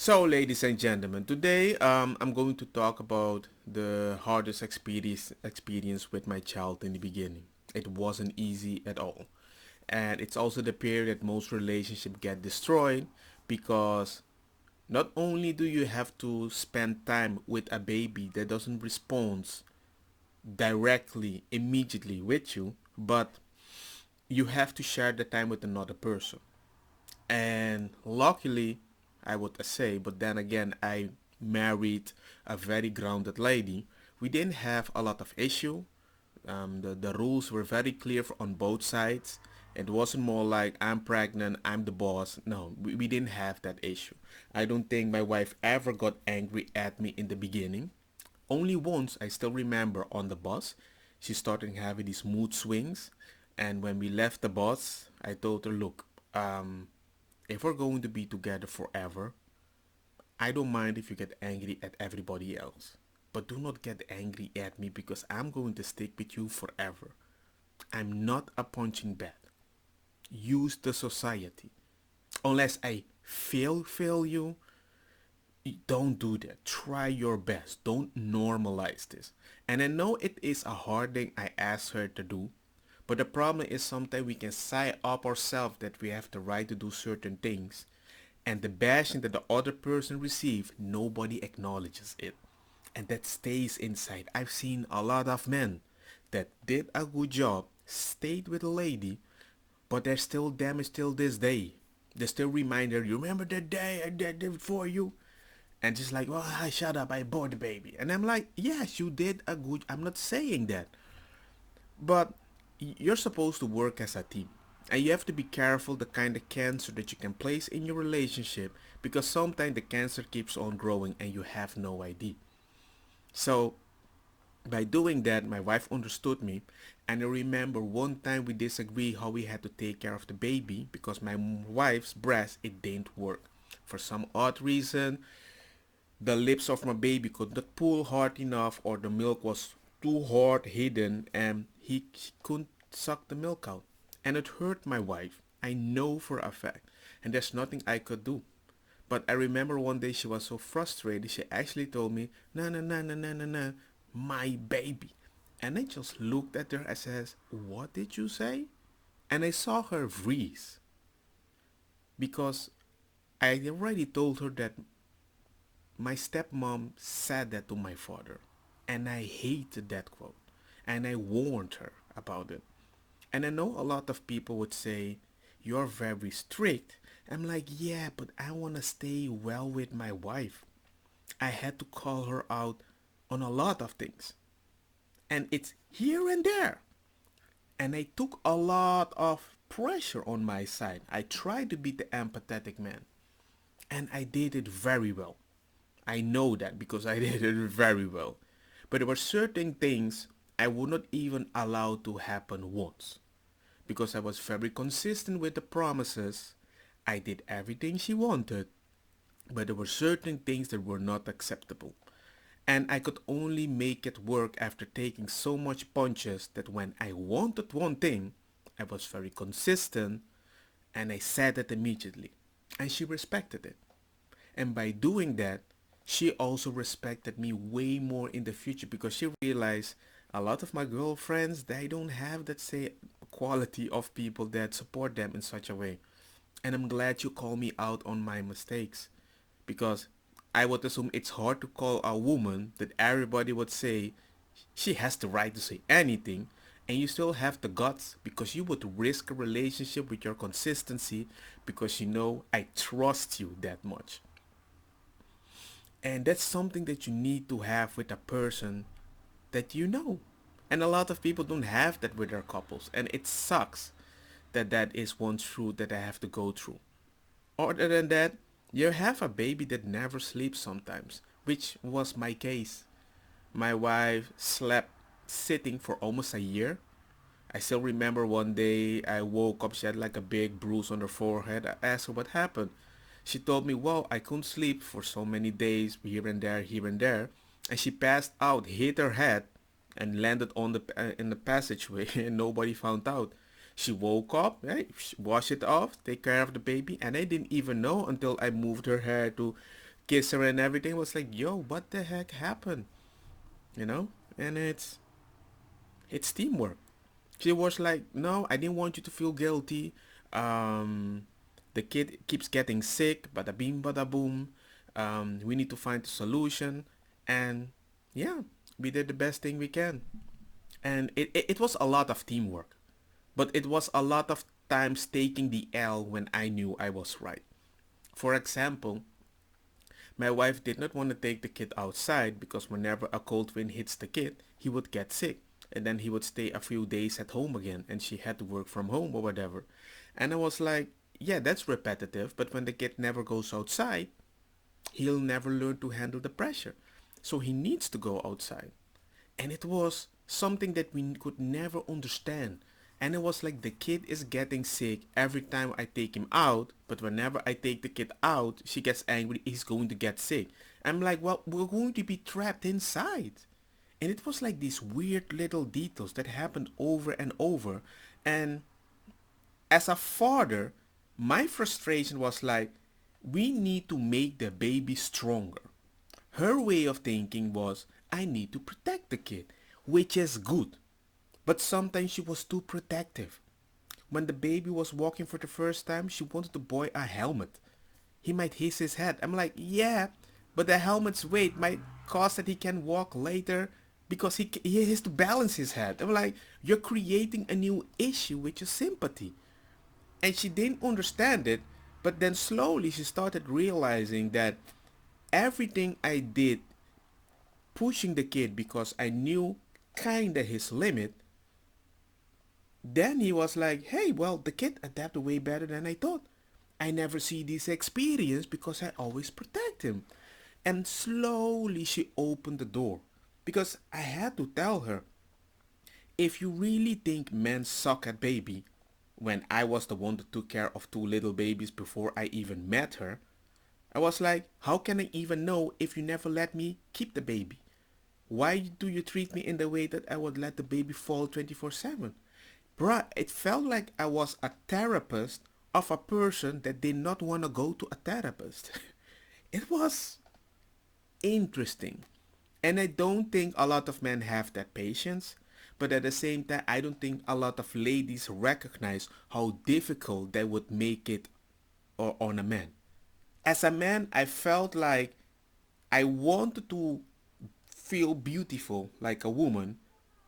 So, ladies and gentlemen, today I'm going to talk about the hardest experience with my child in the beginning. It wasn't easy at all, and it's also the period that most relationships get destroyed because not only do you have to spend time with a baby that doesn't respond directly, immediately with you, but you have to share the time with another person. And luckily, I would say, but then again, I married a very grounded lady. We didn't have a lot of issue. The rules were very clear on both sides. It wasn't more like I'm pregnant, I'm the boss. No, we didn't have that issue. I don't think my wife ever got angry at me in the beginning. Only once, I still remember, on the bus, she started having these mood swings. And when we left the bus, I told her, look, if we're going to be together forever, I don't mind if you get angry at everybody else. But do not get angry at me because I'm going to stick with you forever. I'm not a punching bag. Use the society. Unless I fail you, don't do that. Try your best. Don't normalize this. And I know it is a hard thing I asked her to do, but the problem is sometimes we can sign up ourselves that we have the right to do certain things. And the bashing that the other person receives, nobody acknowledges it. And that stays inside. I've seen a lot of men that did a good job, stayed with a lady, but they're still damaged till this day. They still remind her, you remember that day I did it for you? And just like, well, I shut up, I bought the baby. And I'm like, yes, you did a good, I'm not saying that. But you're supposed to work as a team. And you have to be careful the kind of cancer that you can place in your relationship because sometimes the cancer keeps on growing and you have no idea. So by doing that, my wife understood me. And I remember one time we disagreed how we had to take care of the baby because my wife's breast, it didn't work. For some odd reason, the lips of my baby could not pull hard enough or the milk was too hard hidden and he couldn't suck the milk out. And it hurt my wife. I know for a fact. And there's nothing I could do. But I remember one day she was so frustrated she actually told me, no, no, no, no, no, no, no, my baby. And I just looked at her and says, what did you say? And I saw her freeze because I already told her that my stepmom said that to my father, and I hated that quote, and I warned her about it. And I know a lot of people would say, you're very strict. I'm like, yeah, but I want to stay well with my wife. I had to call her out on a lot of things. And it's here and there. And I took a lot of pressure on my side. I tried to be the empathetic man. And I did it very well. I know that because I did it very well. But there were certain things I would not even allow to happen once. Because I was very consistent with the promises. I did everything she wanted. But there were certain things that were not acceptable. And I could only make it work after taking so much punches that when I wanted one thing, I was very consistent and I said it immediately. And she respected it. And by doing that, she also respected me way more in the future because she realized a lot of my girlfriends, they don't have that say quality of people that support them in such a way. And I'm glad you call me out on my mistakes because I would assume it's hard to call a woman that everybody would say she has the right to say anything and you still have the guts because you would risk a relationship with your consistency because you know I trust you that much. And that's something that you need to have with a person that you know. And a lot of people don't have that with their couples. And it sucks that that is one truth that I have to go through. Other than that, you have a baby that never sleeps sometimes, which was my case. My wife slept sitting for almost a year. I still remember one day I woke up, she had like a big bruise on her forehead. I asked her what happened. She told me, well, I couldn't sleep for so many days, here and there, here and there. And she passed out, hit her head, and landed on the in the passageway, and nobody found out. She woke up, right, washed it off, take care of the baby, and I didn't even know until I moved her hair to kiss her and everything. It was like, yo, what the heck happened? You know? And it's teamwork. She was like, no, I didn't want you to feel guilty. Um, the kid keeps getting sick, bada bing, bada boom. We need to find a solution. And yeah, we did the best thing we can. And it was a lot of teamwork. But it was a lot of times taking the L when I knew I was right. For example, my wife did not want to take the kid outside because whenever a cold wind hits the kid, he would get sick. And then he would stay a few days at home again and she had to work from home or whatever. And I was like, yeah, that's repetitive, but when the kid never goes outside, he'll never learn to handle the pressure. So he needs to go outside. And it was something that we could never understand. And it was like the kid is getting sick every time I take him out, but whenever I take the kid out, she gets angry, he's going to get sick. I'm like, well, we're going to be trapped inside. And it was like these weird little details that happened over and over. And as a father, my frustration was like, we need to make the baby stronger. Her way of thinking was, I need to protect the kid, which is good. But sometimes she was too protective. When the baby was walking for the first time, she wanted the boy a helmet. He might hit his head. I'm like, yeah, but the helmet's weight might cause that he can walk later because he has to balance his head. I'm like, you're creating a new issue with your sympathy. And she didn't understand it, but then slowly she started realizing that everything I did pushing the kid because I knew kinda his limit, then he was like, hey, well, the kid adapted way better than I thought. I never see this experience because I always protect him. And slowly she opened the door because I had to tell her, if you really think men suck at baby, when I was the one that took care of two little babies before I even met her, I was like, how can I even know if you never let me keep the baby? Why do you treat me in the way that I would let the baby fall 24/7? Bruh, it felt like I was a therapist of a person that did not want to go to a therapist. It was interesting. And I don't think a lot of men have that patience. But at the same time, I don't think a lot of ladies recognize how difficult that would make it on a man. As a man, I felt like I wanted to feel beautiful like a woman,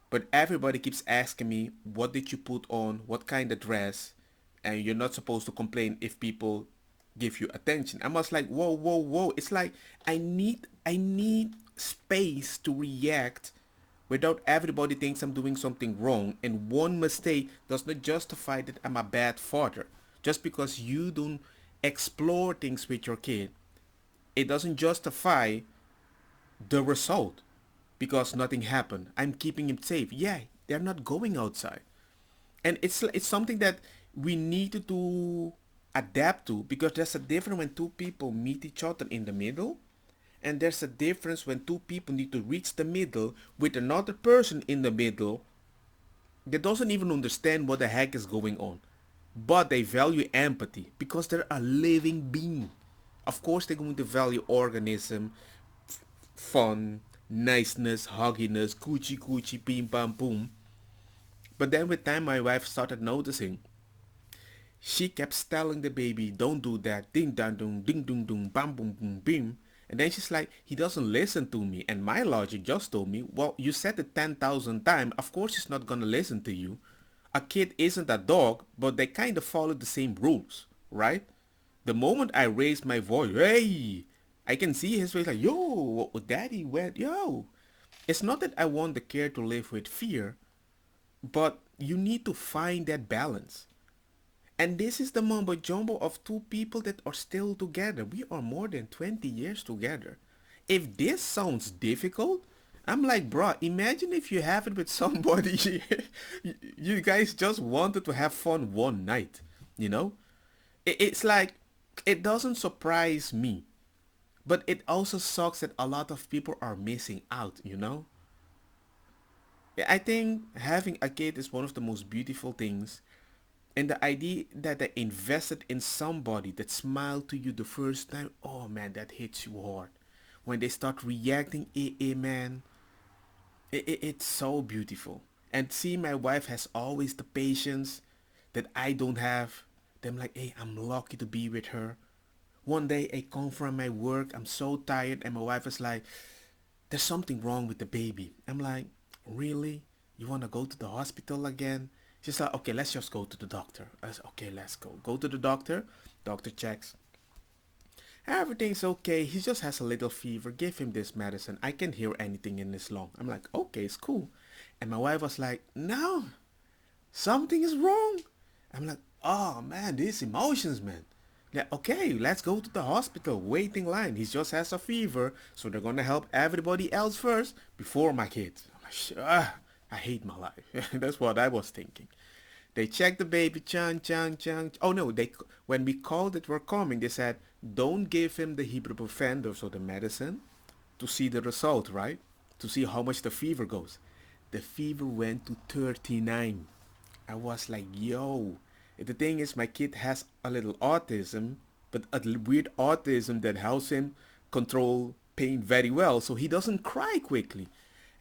but everybody keeps asking me, what did you put on? What kind of dress? And you're not supposed to complain if people give you attention. I was like, whoa, whoa, whoa. It's like I need space to react without everybody thinks I'm doing something wrong. And one mistake does not justify that I'm a bad father. Just because you don't explore things with your kid, it doesn't justify the result because nothing happened. I'm keeping him safe. Yeah, they're not going outside. And it's something that we need to adapt to because there's a difference when two people meet each other in the middle and there's a difference when two people need to reach the middle with another person in the middle that doesn't even understand what the heck is going on. But they value empathy because they're a living being. Of course, they're going to value organism, fun, niceness, hugginess, coochie coochie, beam bam boom. But then with time, my wife started noticing. She kept telling the baby, "Don't do that, ding dang dong, ding dong dong, bam boom boom bim." And then she's like, "He doesn't listen to me." And my logic just told me, "Well, you said it 10,000 times. Of course, he's not gonna listen to you. A kid isn't a dog, but they kind of follow the same rules, right?" The moment I raised my voice, hey, I can see his face like, yo, daddy went, yo. It's not that I want the kid to live with fear, but you need to find that balance. And this is the mumbo jumbo of two people that are still together. We are more than 20 years together. If this sounds difficult, I'm like, bruh, imagine if you have it with somebody. You guys just wanted to have fun one night, you know? It's like, it doesn't surprise me. But it also sucks that a lot of people are missing out, you know? I think having a kid is one of the most beautiful things And the idea that they invested in somebody that smiled to you the first time, oh man, that hits you hard. When they start reacting, man, it's so beautiful. And see, my wife has always the patience that I don't have. I'm like, hey, I'm lucky to be with her. One day I come from my work, I'm so tired, and my wife is like, there's something wrong with the baby. I'm like, really? You want to go to the hospital again? She's like, okay, let's just go to the doctor. I said, okay, let's go. Go to the doctor. Doctor checks. Everything's okay. He just has a little fever. Give him this medicine. I can't hear anything in his lung. I'm like, okay, it's cool. And my wife was like, no, something is wrong. I'm like, oh man, these emotions, man. Yeah, okay, let's go to the hospital. Waiting line. He just has a fever, so they're gonna help everybody else first before my kids. I'm like, I hate my life. That's what I was thinking. They checked the baby, chang, chang, chang. Oh no, when we called it were coming, they said, don't give him the ibuprofen, so the medicine, to see the result, right? To see how much the fever goes. The fever went to 39. I was like, yo. The thing is, my kid has a little autism, but a weird autism that helps him control pain very well, so he doesn't cry quickly.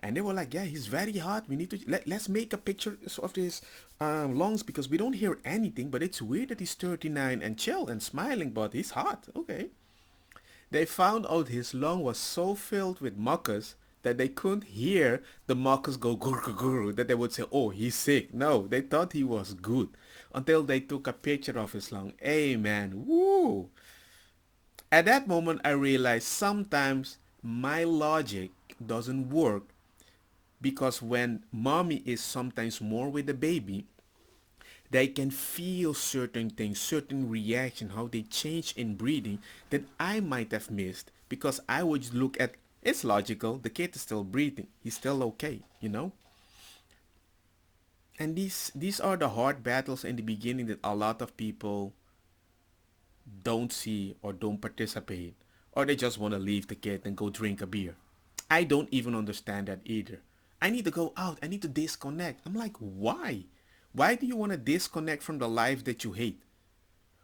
And they were like, yeah, he's very hot. We need to let's make a picture of his lungs because we don't hear anything. But it's weird that he's 39 and chill and smiling, but he's hot. Okay. They found out his lung was so filled with mucus that they couldn't hear the mucus go gurr gurr, that they would say, oh, he's sick. No, they thought he was good until they took a picture of his lung. Hey, man, woo! At that moment, I realized sometimes my logic doesn't work because when mommy is sometimes more with the baby, they can feel certain things, certain reaction, how they change in breathing that I might have missed because I would look at it's logical, the kid is still breathing, he's still okay, you know? And these are the hard battles in the beginning that a lot of people don't see or don't participate, or they just want to leave the kid and go drink a beer. I don't even understand that either. I need to go out. I need to disconnect. I'm like, why? Why do you want to disconnect from the life that you hate?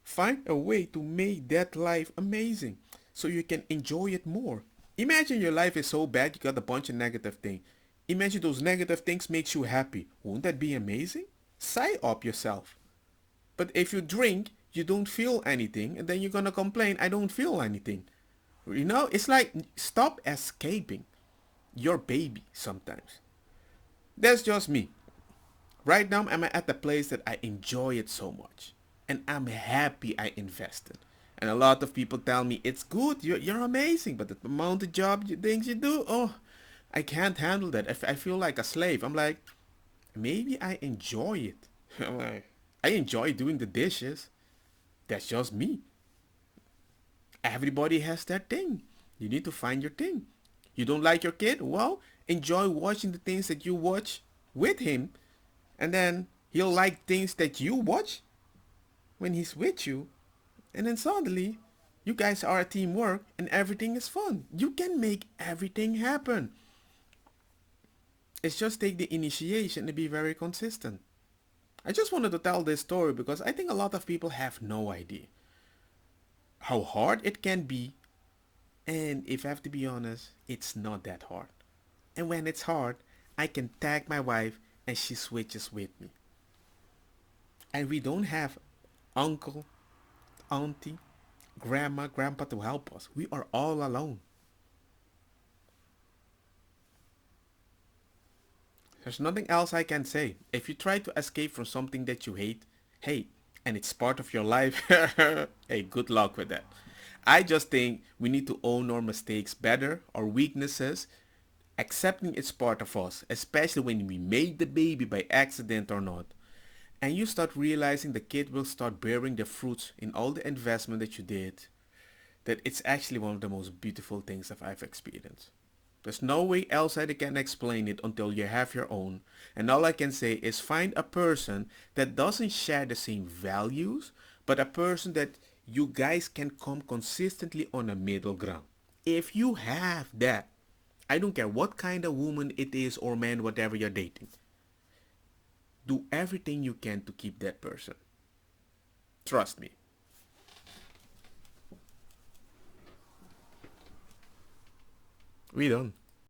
Find a way to make that life amazing so you can enjoy it more. Imagine your life is so bad you got a bunch of negative things. Imagine those negative things makes you happy. Won't that be amazing? Sigh up yourself. But if you drink, you don't feel anything and then you're gonna complain, I don't feel anything. You know, it's like stop escaping your baby sometimes. That's just me. Right now, I'm at the place that I enjoy it so much. And I'm happy I invested. And a lot of people tell me, it's good, you're amazing, but the amount of things you do, oh, I can't handle that. I feel like a slave. I'm like, maybe I enjoy it. I'm like, I enjoy doing the dishes. That's just me. Everybody has their thing. You need to find your thing. You don't like your kid? Well, enjoy watching the things that you watch with him. And then he'll like things that you watch when he's with you. And then suddenly, you guys are a teamwork and everything is fun. You can make everything happen. It's just take the initiation to be very consistent. I just wanted to tell this story because I think a lot of people have no idea how hard it can be. And if I have to be honest, it's not that hard. And when it's hard, I can tag my wife and she switches with me. And we don't have uncle, auntie, grandma, grandpa to help us. We are all alone. There's nothing else I can say. If you try to escape from something that you hate, hey, and it's part of your life, hey, good luck with that. I just think we need to own our mistakes better, our weaknesses, accepting it's part of us, especially when we made the baby by accident or not. And you start realizing the kid will start bearing the fruits in all the investment that you did, that it's actually one of the most beautiful things that I've experienced. There's no way else I can explain it until you have your own. And all I can say is find a person that doesn't share the same values, but a person that you guys can come consistently on a middle ground. If you have that, I don't care what kind of woman it is or man, whatever you're dating. Do everything you can to keep that person. Trust me. We done.